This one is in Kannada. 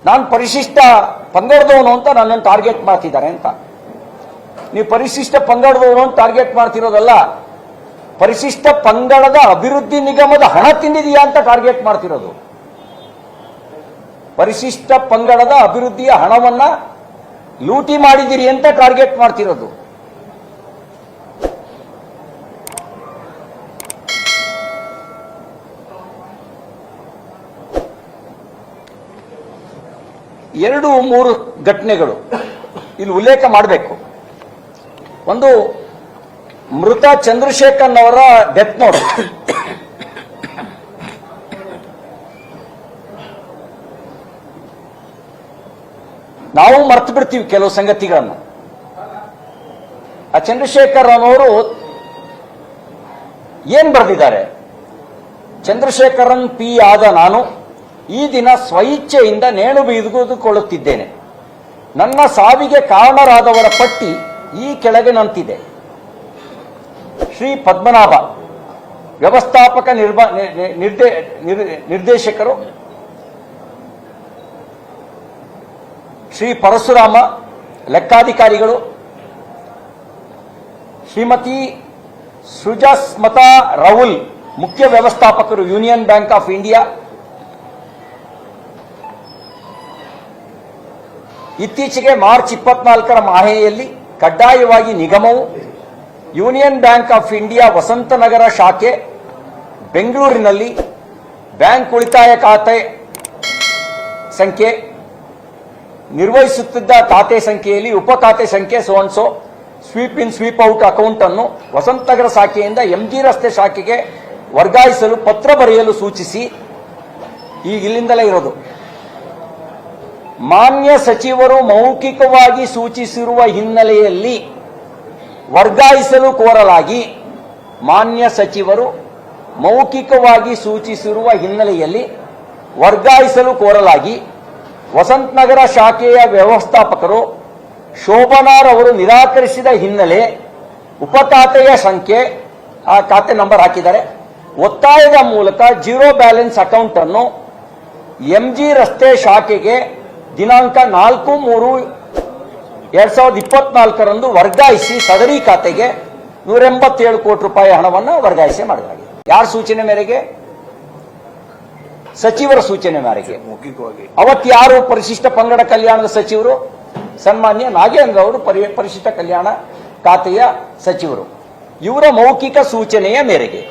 ನಾನು ಪರಿಶಿಷ್ಟ ಪಂಗಡದವನು ಅಂತ ನನ್ನನ್ನು ಟಾರ್ಗೆಟ್ ಮಾಡ್ತಿದ್ದಾರೆ ಅಂತ. ನೀವು ಪರಿಶಿಷ್ಟ ಪಂಗಡದವನು ಅಂತ ಟಾರ್ಗೆಟ್ ಮಾಡ್ತಿರೋದಲ್ಲ, ಪರಿಶಿಷ್ಟ ಪಂಗಡದ ಅಭಿವೃದ್ಧಿ ನಿಗಮದ ಹಣ ತಿಂದಿದೆಯಾ ಅಂತ ಟಾರ್ಗೆಟ್ ಮಾಡ್ತಿರೋದು. ಪರಿಶಿಷ್ಟ ಪಂಗಡದ ಅಭಿವೃದ್ಧಿಯ ಹಣವನ್ನ ಲೂಟಿ ಮಾಡಿದಿರಿ ಅಂತ ಟಾರ್ಗೆಟ್ ಮಾಡ್ತಿರೋದು. ಎರಡು ಮೂರು ಘಟನೆಗಳು ಇಲ್ಲಿ ಉಲ್ಲೇಖ ಮಾಡಬೇಕು. ಒಂದು, ಮೃತ ಚಂದ್ರಶೇಖರ್ ಅವರ ಡೆತ್ ನೋಟ್. ನಾವು ಮರ್ತು ಬಿಡ್ತೀವಿ ಕೆಲವು ಸಂಗತಿಗಳನ್ನು. ಆ ಚಂದ್ರಶೇಖರ್ ಅನ್ನೋರು ಏನ್ ಬರೆದಿದ್ದಾರೆ? ಚಂದ್ರಶೇಖರನ್ ಪಿ ಆದ ನಾನು ಈ ದಿನ ಸ್ವಇಚ್ಛೆಯಿಂದ ನೇಣು ಬಿಗಿದುಕೊಳ್ಳುತ್ತಿದ್ದೇನೆ. ನನ್ನ ಸಾವಿಗೆ ಕಾರಣರಾದವರ ಪಟ್ಟಿ ಈ ಕೆಳಗಿನಂತಿದೆ. ಶ್ರೀ ಪದ್ಮನಾಭ, ವ್ಯವಸ್ಥಾಪಕ ನಿರ್ದೇಶಕರು. ಶ್ರೀ ಪರಶುರಾಮ, ಲೆಕ್ಕಾಧಿಕಾರಿಗಳು. ಶ್ರೀಮತಿ ಸುಜಸ್ಮತಾ ರಾಹುಲ್, ಮುಖ್ಯ ವ್ಯವಸ್ಥಾಪಕರು, ಯೂನಿಯನ್ ಬ್ಯಾಂಕ್ ಆಫ್ ಇಂಡಿಯಾ. ಇತ್ತೀಚೆಗೆ ಮಾರ್ಚ್ 24ರ ಮಾಹೆಯಲ್ಲಿ ಕಡ್ಡಾಯವಾಗಿ ನಿಗಮವು union bank of India Vasanth Nagar ಶಾಖೆ ಬೆಂಗಳೂರಿನಲ್ಲಿ ಬ್ಯಾಂಕ್ ಉಳಿತಾಯ ಖಾತೆ ಸಂಖ್ಯೆ ನಿರ್ವಹಿಸುತ್ತಿದ್ದ ಖಾತೆ ಸಂಖ್ಯೆಯಲ್ಲಿ ಉಪ ಖಾತೆ ಸಂಖ್ಯೆ ಸೋನ್ಸೋ ಸ್ವೀಪ್ ಇನ್ ಸ್ವೀಪ್ ಔಟ್ ಅಕೌಂಟ್ ಅನ್ನು ವಸಂತನಗರ ಶಾಖೆಯಿಂದ ಎಂಜಿ ರಸ್ತೆ ಶಾಖೆಗೆ ವರ್ಗಾಯಿಸಲು ಪತ್ರ ಬರೆಯಲು ಸೂಚಿಸಿ, ಈಗ ಇಲ್ಲಿಂದಲೇ ಇರೋದು, ಮಾನ್ಯ ಸಚಿವರು ಮೌಖಿಕವಾಗಿ ಸೂಚಿಸಿರುವ ಹಿನ್ನೆಲೆಯಲ್ಲಿ ವರ್ಗಾಯಿಸಲು ಕೋರಲಾಗಿ, ಮಾನ್ಯ ಸಚಿವರು ಮೌಖಿಕವಾಗಿ ಸೂಚಿಸಿರುವ ಹಿನ್ನೆಲೆಯಲ್ಲಿ ವರ್ಗಾಯಿಸಲು ಕೋರಲಾಗಿ ವಸಂತನಗರ ಶಾಖೆಯ ವ್ಯವಸ್ಥಾಪಕರು ಶೋಭನಾರ್ ಅವರು ನಿರಾಕರಿಸಿದ ಹಿನ್ನೆಲೆ ಉಪಖಾತೆಯ ಸಂಖ್ಯೆ, ಆ ಖಾತೆ ನಂಬರ್ ಹಾಕಿದ್ದಾರೆ, ಒತ್ತಾಯದ ಮೂಲಕ ಜೀರೋ ಬ್ಯಾಲೆನ್ಸ್ ಅಕೌಂಟ್ ಅನ್ನು ಎಂಜಿ ರಸ್ತೆ ಶಾಖೆಗೆ ದಿನಾಂಕ 4/3/2024ರಂದು ವರ್ಗಾಯಿಸಿ ಸದರಿ ಖಾತೆಗೆ 187 ಕೋಟಿ ರೂಪಾಯಿ ಹಣವನ್ನು ವರ್ಗಾಯಿಸಿ ಮಾಡಲಾಗಿದೆ. ಯಾರ ಸೂಚನೆ ಮೇರೆಗೆ? ಸಚಿವರ ಸೂಚನೆ ಮೇರೆಗೆ. ಅವತ್ತು ಯಾರು ಪರಿಶಿಷ್ಟ ಪಂಗಡ ಕಲ್ಯಾಣದ ಸಚಿವರು? ಸನ್ಮಾನ್ಯ ನಾಗೇಂದ್ರ ಅವರು ಪರಿಶಿಷ್ಟ ಕಲ್ಯಾಣ ಖಾತೆಯ ಸಚಿವರು. ಇವರ ಮೌಖಿಕ ಸೂಚನೆಯ ಮೇರೆಗೆ